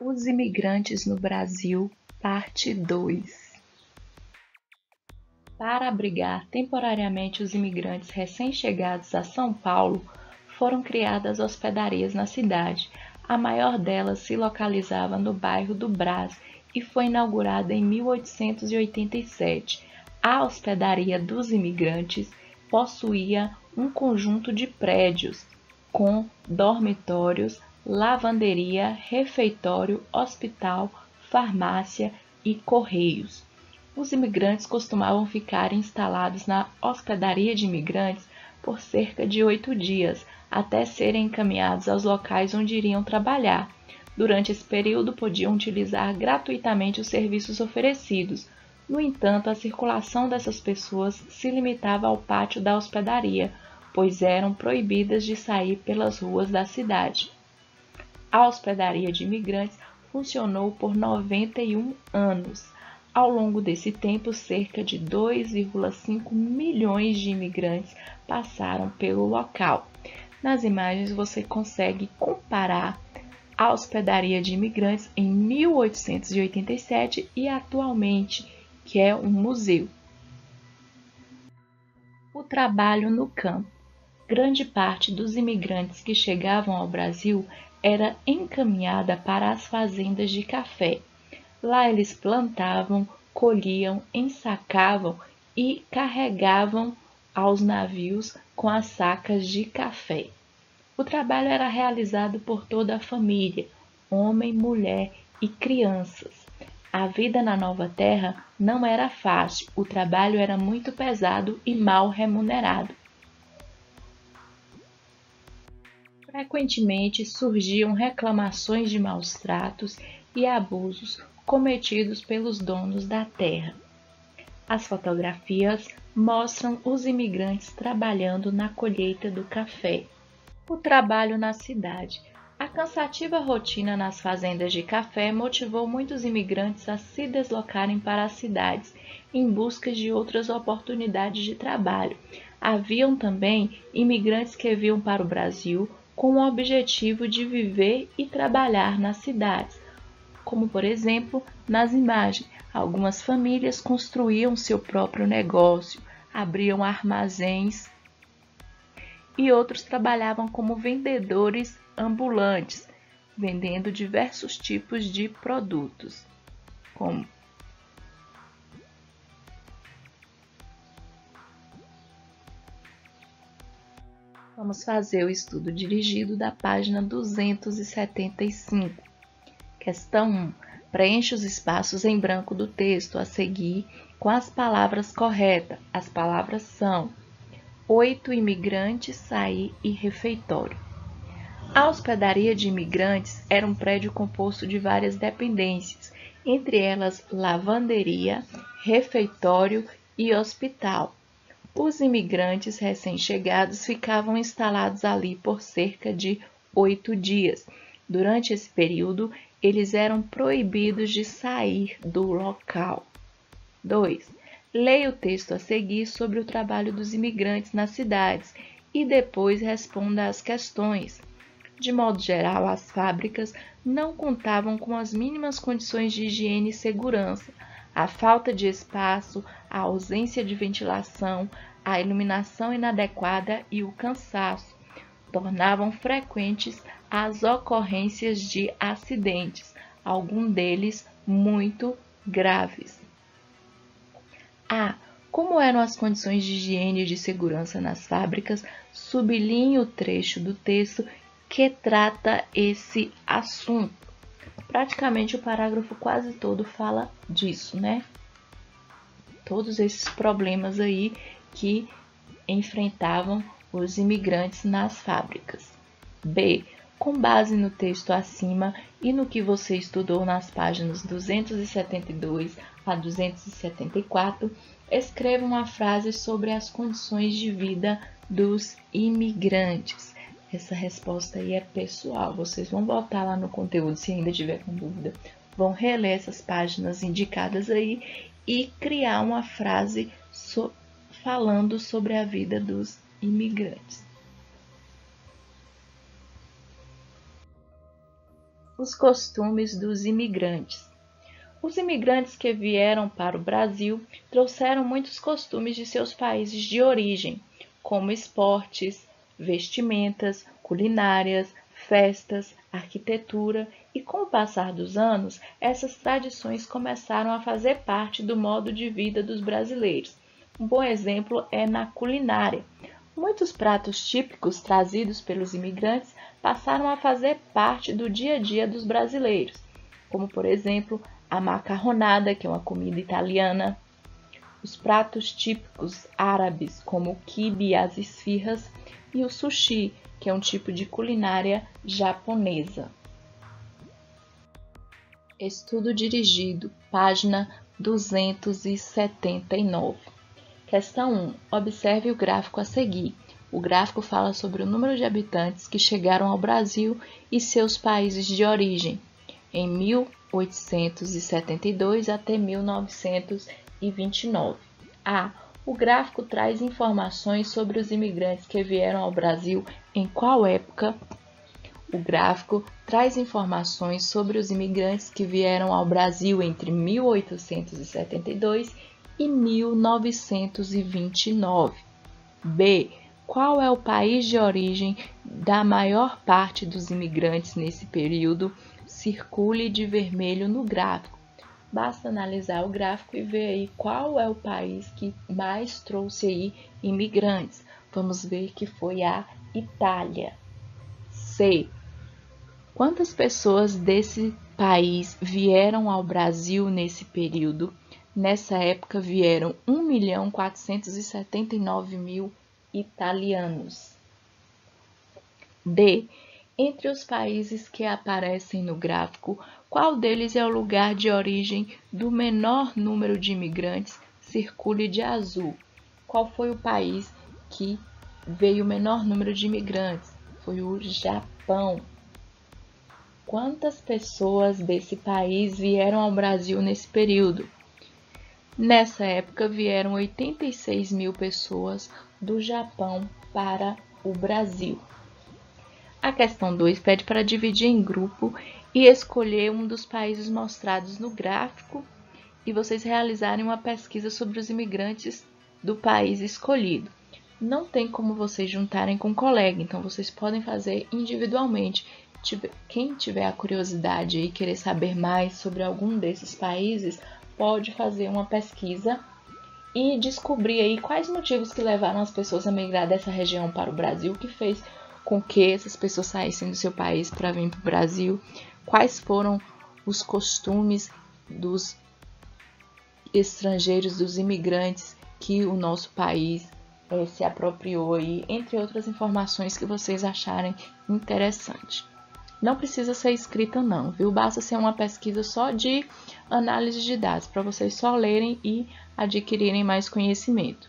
Os imigrantes no Brasil, parte 2. Para abrigar temporariamente os imigrantes recém-chegados a São Paulo, foram criadas hospedarias na cidade. A maior delas se localizava no bairro do Brás e foi inaugurada em 1887. A hospedaria dos imigrantes possuía um conjunto de prédios com dormitórios, lavanderia, refeitório, hospital, farmácia e correios. Os imigrantes costumavam ficar instalados na hospedaria de imigrantes por cerca de 8 dias, até serem encaminhados aos locais onde iriam trabalhar. Durante esse período, podiam utilizar gratuitamente os serviços oferecidos. No entanto, a circulação dessas pessoas se limitava ao pátio da hospedaria, pois eram proibidas de sair pelas ruas da cidade. A hospedaria de imigrantes funcionou por 91 anos. Ao longo desse tempo, cerca de 2,5 milhões de imigrantes passaram pelo local. Nas imagens você consegue comparar a hospedaria de imigrantes em 1887 e atualmente, que é um museu. O trabalho no campo. Grande parte dos imigrantes que chegavam ao Brasil era encaminhada para as fazendas de café. Lá eles plantavam, colhiam, ensacavam e carregavam aos navios com as sacas de café. O trabalho era realizado por toda a família, homem, mulher e crianças. A vida na nova terra não era fácil, o trabalho era muito pesado e mal remunerado. Frequentemente surgiam reclamações de maus tratos e abusos cometidos pelos donos da terra. As fotografias mostram os imigrantes trabalhando na colheita do café. O trabalho na cidade. A cansativa rotina nas fazendas de café motivou muitos imigrantes a se deslocarem para as cidades em busca de outras oportunidades de trabalho. Haviam também imigrantes que vinham para o Brasil com o objetivo de viver e trabalhar nas cidades, como por exemplo nas imagens. Algumas famílias construíam seu próprio negócio, abriam armazéns e outros trabalhavam como vendedores ambulantes, vendendo diversos tipos de produtos, como Vamos fazer o estudo dirigido da página 275. Questão 1. Preencha os espaços em branco do texto a seguir com as palavras corretas. As palavras são 8 imigrantes, sair e refeitório. A hospedaria de imigrantes era um prédio composto de várias dependências, entre elas lavanderia, refeitório e hospital. Os imigrantes recém-chegados ficavam instalados ali por cerca de 8 dias. Durante esse período, eles eram proibidos de sair do local. 2. Leia o texto a seguir sobre o trabalho dos imigrantes nas cidades e depois responda às questões. De modo geral, as fábricas não contavam com as mínimas condições de higiene e segurança. A falta de espaço, a ausência de ventilação, a iluminação inadequada e o cansaço tornavam frequentes as ocorrências de acidentes, alguns deles muito graves. Como eram as condições de higiene e de segurança nas fábricas? Sublinhe o trecho do texto que trata esse assunto. Praticamente o parágrafo quase todo fala disso, né? Todos esses problemas aí que enfrentavam os imigrantes nas fábricas. B. Com base no texto acima e no que você estudou nas páginas 272 a 274, escreva uma frase sobre as condições de vida dos imigrantes. Essa resposta aí é pessoal, vocês vão voltar lá no conteúdo se ainda tiver com dúvida. Vão reler essas páginas indicadas aí e criar uma frase falando sobre a vida dos imigrantes. Os costumes dos imigrantes. Os imigrantes que vieram para o Brasil trouxeram muitos costumes de seus países de origem, como esportes, vestimentas, culinárias, festas, arquitetura, e com o passar dos anos, essas tradições começaram a fazer parte do modo de vida dos brasileiros. Um bom exemplo é na culinária. Muitos pratos típicos trazidos pelos imigrantes passaram a fazer parte do dia a dia dos brasileiros, como, por exemplo, a macarronada, que é uma comida italiana, os pratos típicos árabes, como o quibe e as esfirras, e o sushi, que é um tipo de culinária japonesa. Estudo dirigido, página 279. Questão 1. Observe o gráfico a seguir. O gráfico fala sobre o número de habitantes que chegaram ao Brasil e seus países de origem, em 1872 até 1929. A. O gráfico traz informações sobre os imigrantes que vieram ao Brasil em qual época? O gráfico traz informações sobre os imigrantes que vieram ao Brasil entre 1872 e 1929. B. Qual é o país de origem da maior parte dos imigrantes nesse período? Circule de vermelho no gráfico. Basta analisar o gráfico e ver aí qual é o país que mais trouxe aí imigrantes. Vamos ver que foi a Itália. C. Quantas pessoas desse país vieram ao Brasil nesse período? Nessa época vieram 1.479.000 italianos. D. Entre os países que aparecem no gráfico, qual deles é o lugar de origem do menor número de imigrantes? Circule de azul. Qual foi o país que veio o menor número de imigrantes? Foi o Japão. Quantas pessoas desse país vieram ao Brasil nesse período? Nessa época vieram 86.000 pessoas do Japão para o Brasil. A questão 2 pede para dividir em grupo e escolher um dos países mostrados no gráfico e vocês realizarem uma pesquisa sobre os imigrantes do país escolhido. Não tem como vocês juntarem com um colega, então vocês podem fazer individualmente. Quem tiver a curiosidade e querer saber mais sobre algum desses países, pode fazer uma pesquisa e descobrir aí quais motivos que levaram as pessoas a migrar dessa região para o Brasil, que fez com que essas pessoas saíssem do seu país para vir para o Brasil, quais foram os costumes dos estrangeiros, dos imigrantes que o nosso país se apropriou aí, entre outras informações que vocês acharem interessante. Não precisa ser escrita não, viu? Basta ser uma pesquisa só de análise de dados, para vocês só lerem e adquirirem mais conhecimento.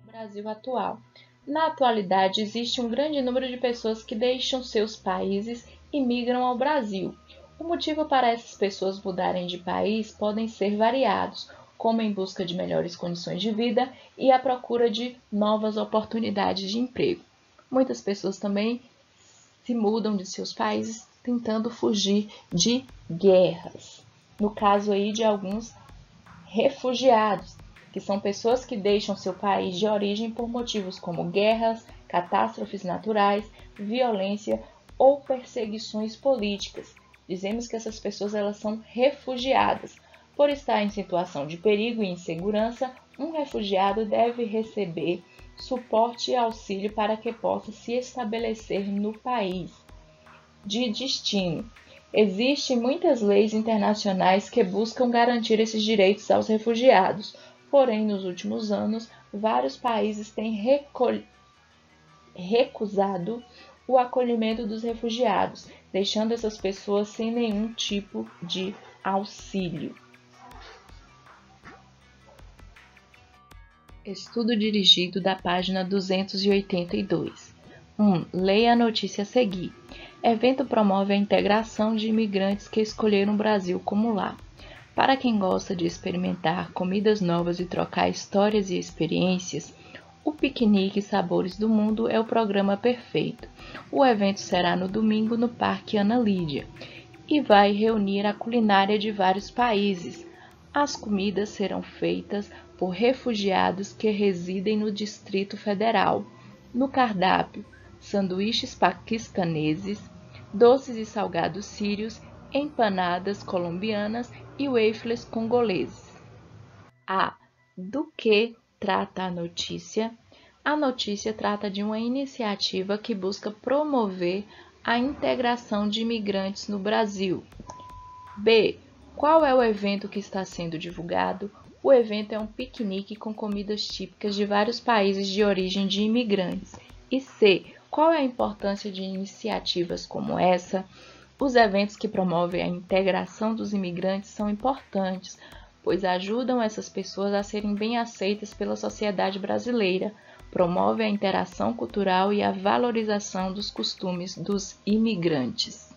Brasil atual. Na atualidade, existe um grande número de pessoas que deixam seus países e migram ao Brasil. O motivo para essas pessoas mudarem de país podem ser variados, como em busca de melhores condições de vida e a procura de novas oportunidades de emprego. Muitas pessoas também se mudam de seus países tentando fugir de guerras. No caso aí de alguns refugiados, que são pessoas que deixam seu país de origem por motivos como guerras, catástrofes naturais, violência ou perseguições políticas. Dizemos que essas pessoas elas são refugiadas. Por estar em situação de perigo e insegurança, um refugiado deve receber suporte e auxílio para que possa se estabelecer no país de destino. Existem muitas leis internacionais que buscam garantir esses direitos aos refugiados. Porém, nos últimos anos, vários países têm recusado o acolhimento dos refugiados, deixando essas pessoas sem nenhum tipo de auxílio. Estudo dirigido da página 282. 1. Leia a notícia a seguir. Evento promove a integração de imigrantes que escolheram o Brasil como lar. Para quem gosta de experimentar comidas novas e trocar histórias e experiências, o Piquenique Sabores do Mundo é o programa perfeito. O evento será no domingo no Parque Ana Lídia. e vai reunir a culinária de vários países. As comidas serão feitas por refugiados que residem no Distrito Federal. No cardápio, sanduíches paquistaneses, doces e salgados sírios, empanadas colombianas e waffles congoleses. Do que trata a notícia? A notícia trata de uma iniciativa que busca promover a integração de imigrantes no Brasil. B. Qual é o evento que está sendo divulgado? O evento é um piquenique com comidas típicas de vários países de origem de imigrantes. E C. Qual é a importância de iniciativas como essa? Os eventos que promovem a integração dos imigrantes são importantes, pois ajudam essas pessoas a serem bem aceitas pela sociedade brasileira, promovem a interação cultural e a valorização dos costumes dos imigrantes.